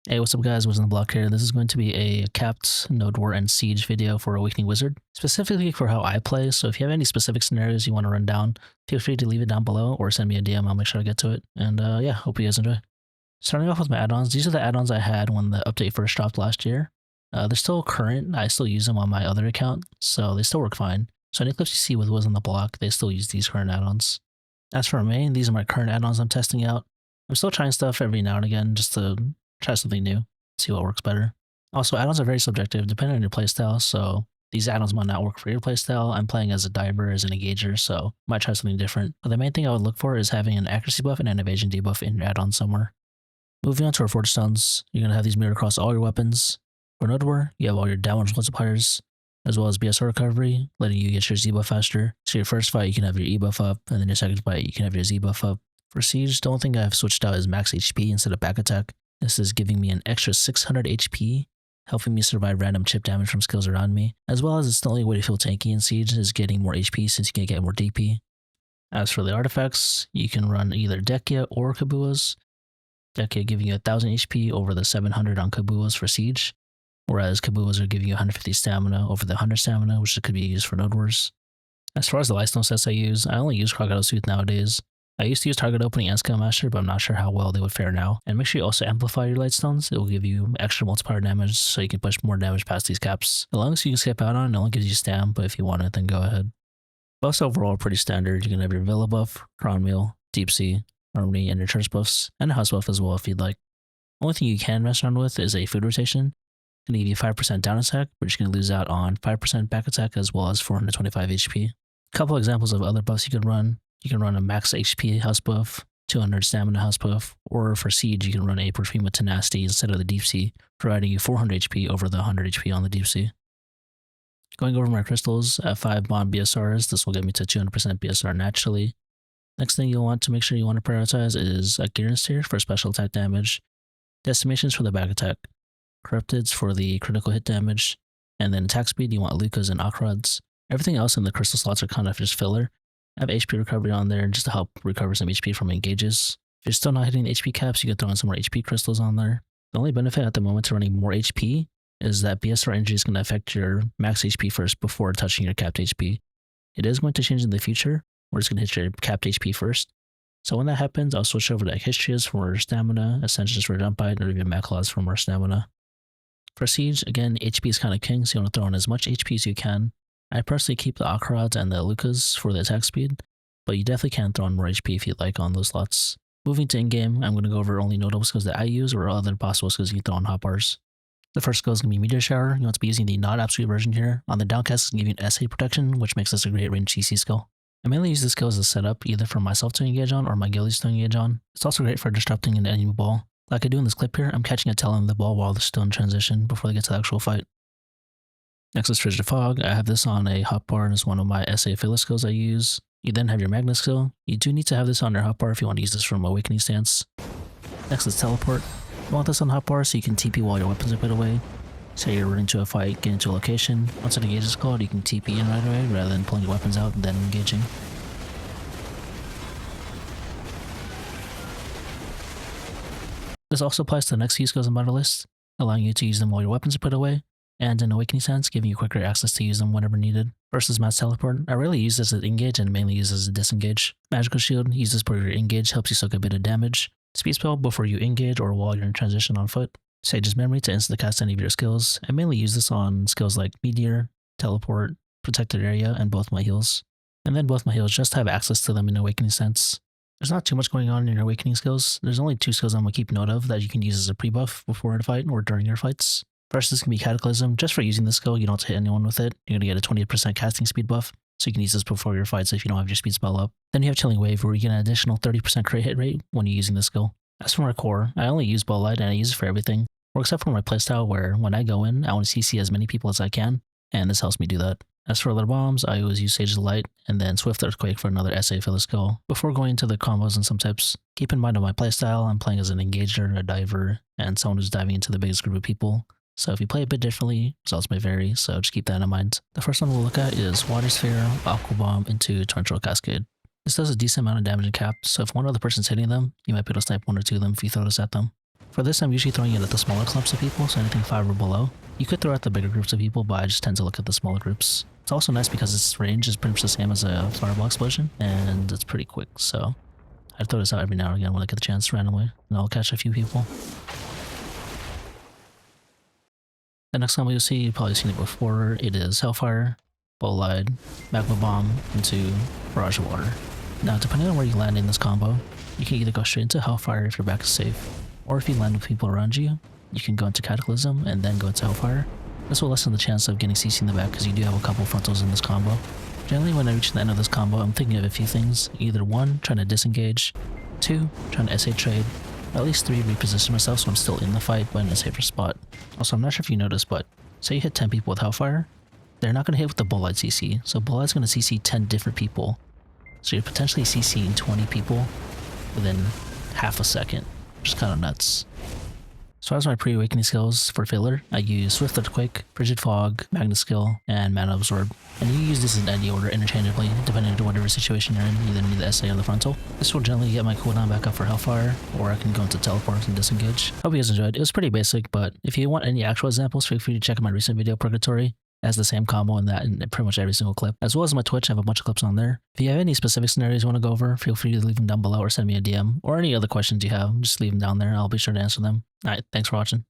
Hey, what's up guys, WizOnTheBlock here. This is going to be a capped Nodewar and Siege video for Awakening Wizard, specifically for how I play, so if you have any specific scenarios you want to run down, feel free to leave it down below or send me a DM, I'll make sure to get to it, and yeah, hope you guys enjoy. Starting off with my add-ons, these are the add-ons I had when the update first dropped last year. They're still current, I still use them on my other account, so they still work fine. So any clips you see with WizOnTheBlock, they still use these current add-ons. As for my main, these are my current add-ons I'm testing out. I'm still trying stuff every now and again just to try something new, see what works better. Also, add-ons are very subjective depending on your playstyle, so these add-ons might not work for your playstyle. I'm playing as a diver, as an engager, so might try something different. But the main thing I would look for is having an accuracy buff and an evasion debuff in your add-on somewhere. Moving on to REFORGE stones, you're going to have these mirrored across all your weapons. For Nodewar, you have all your downward multipliers, as well as BSR recovery, letting you get your Z buff faster. So your first fight, you can have your E buff up, and then your second fight, you can have your Z buff up. For Siege, the only thing I've switched out is max HP instead of back attack. This is giving me an extra 600 HP, helping me survive random chip damage from skills around me, as well as it's the only way to feel tanky in Siege is getting more HP since you can get more DP. As for the artifacts, you can run either Dekia or Kabuas. Dekia giving you 1000 HP over the 700 on Kabuas for Siege, whereas Kabuas are giving you 150 stamina over the 100 stamina, which could be used for Nodewars. As far as the Lightstone sets I use, I only use Crocodile Tooth nowadays. I used to use Target Opening and Skill Master, but I'm not sure how well they would fare now. And make sure you also amplify your Lightstones. It will give you extra multiplier damage, so you can push more damage past these caps. The longest you can skip out on, it only gives you stam, but if you want it, then go ahead. Buffs overall are pretty standard. You can have your Villa buff, Crown Meal, Deep Sea, Harmony, and your Church buffs, and a House buff as well if you'd like. Only thing you can mess around with is a food rotation. It's going to give you 5% down attack, but you're going to lose out on 5% back attack as well as 425 HP. A couple examples of other buffs you could run. You can run a max HP house buff, 200 stamina house buff, or for Siege you can run a Perfume with Tenacity instead of the Deep Sea, providing you 400 HP over the 100 HP on the Deep Sea. Going over my crystals, at 5 bond BSRs, this will get me to 200% BSR naturally. Next thing you'll want to make sure you want to prioritize is a Gearness tier for special attack damage, Decimations for the back attack, Corrupteds for the critical hit damage, and then attack speed you want Lukas and Akrods. Everything else in the crystal slots are kind of just filler. I have HP recovery on there just to help recover some HP from engages. If you're still not hitting the HP caps, you can throw in some more HP crystals on there. The only benefit at the moment to running more HP is that BSR energy is going to affect your max HP first before touching your capped HP. It is going to change in the future, where it's going to hit your capped HP first. So when that happens, I'll switch over to Histrias for stamina, Ascensions for jump height, or even Maclaws for more stamina. For Siege, again, HP is kind of king, so you want to throw in as much HP as you can. I personally keep the Akrods and the Lukas for the attack speed, but you definitely can throw in more HP if you'd like on those slots. Moving to in-game, I'm going to go over only notable skills that I use or other possible skills you can throw on hotbars. The first skill is going to be Meteor Shower. You want to be using the not-absolute version here. On the downcast, it's going to give you an SA protection, which makes this a great range CC skill. I mainly use this skill as a setup, either for myself to engage on or my guildies to engage on. It's also great for disrupting an enemy ball. Like I do in this clip here, I'm catching a tail in the ball while they're still in transition before they get to the actual fight. Next is Frigid Fog. I have this on a hotbar and it's one of my SA filler skills I use. You then have your Magna skill. You do need to have this on your hotbar if you want to use this from Awakening stance. Next is Teleport. You want this on hotbar so you can TP while your weapons are put away. Say you're running to a fight, get into a location. Once an engage is called, you can TP in right away rather than pulling your weapons out and then engaging. This also applies to the next few skills on my list, allowing you to use them while your weapons are put away, and in Awakening sense, giving you quicker access to use them whenever needed. First is Mass Teleport. I rarely use this as engage and mainly use this as disengage. Magical Shield, use this for your engage, helps you soak a bit of damage. Speed Spell before you engage or while you're in transition on foot. Sage's Memory to instantly cast any of your skills. I mainly use this on skills like Meteor, Teleport, Protected Area, and both my heals. And then both my heals just have access to them in Awakening sense. There's not too much going on in your Awakening skills. There's only 2 skills I'm going to keep note of that you can use as a pre-buff before a fight or during your fights. First is going to be Cataclysm. Just for using this skill, you don't have to hit anyone with it. You're going to get a 20% casting speed buff, so you can use this before your fights if you don't have your speed spell up. Then you have Chilling Wave, where you get an additional 30% crit hit rate when you're using this skill. As for my core, I only use Ball Light and I use it for everything, or except for my playstyle where when I go in, I want to CC as many people as I can, and this helps me do that. As for other bombs, I always use Sage's Light and then Swift Earthquake for another SA filler skill. Before going into the combos and some tips, keep in mind on my playstyle, I'm playing as an engager, a diver, and someone who's diving into the biggest group of people. So if you play a bit differently, results may vary, so just keep that in mind. The first one we'll look at is Water Sphere, Aqua Bomb into Torrential Cascade. This does a decent amount of damage and cap, so if one other person's hitting them, you might be able to snipe 1 or 2 of them if you throw this at them. For this, I'm usually throwing it at the smaller clumps of people, so anything 5 or below. You could throw at the bigger groups of people, but I just tend to look at the smaller groups. It's also nice because its range is pretty much the same as a fireball explosion, and it's pretty quick, so I throw this out every now and again when I get the chance randomly, and I'll catch a few people. The next combo you'll see, you've probably seen it before, it is Hellfire, Bolide, Magma Bomb, into Barrage of Water. Now, depending on where you land in this combo, you can either go straight into Hellfire if your back is safe, or if you land with people around you, you can go into Cataclysm and then go into Hellfire. This will lessen the chance of getting CC in the back because you do have a couple frontals in this combo. Generally, when I reach the end of this combo, I'm thinking of a few things. Either 1, trying to disengage, 2, trying to SA trade, or at least 3, reposition myself so I'm still in the fight but in a safer spot. Also, I'm not sure if you noticed, but say you hit 10 people with Hellfire, they're not going to hit with the Bolide CC, so Bolide's going to CC 10 different people. So you're potentially CCing 20 people within half a second, which is kind of nuts. As far as my pre-awakening skills for filler, I use Swift Earthquake, Frigid Fog, Magnet Skill, and Mana Absorb. And you use this in any order interchangeably, depending on whatever situation you're in, either need the SA or the frontal. This will generally get my cooldown back up for Hellfire, or I can go into Teleport and disengage. Hope you guys enjoyed. It was pretty basic, but if you want any actual examples, feel free to check out my recent video, Purgatory. It has the same combo in that in pretty much every single clip. As well as my Twitch, I have a bunch of clips on there. If you have any specific scenarios you want to go over, feel free to leave them down below or send me a DM. Or any other questions you have, just leave them down there. I'll be sure to answer them. Alright, thanks for watching.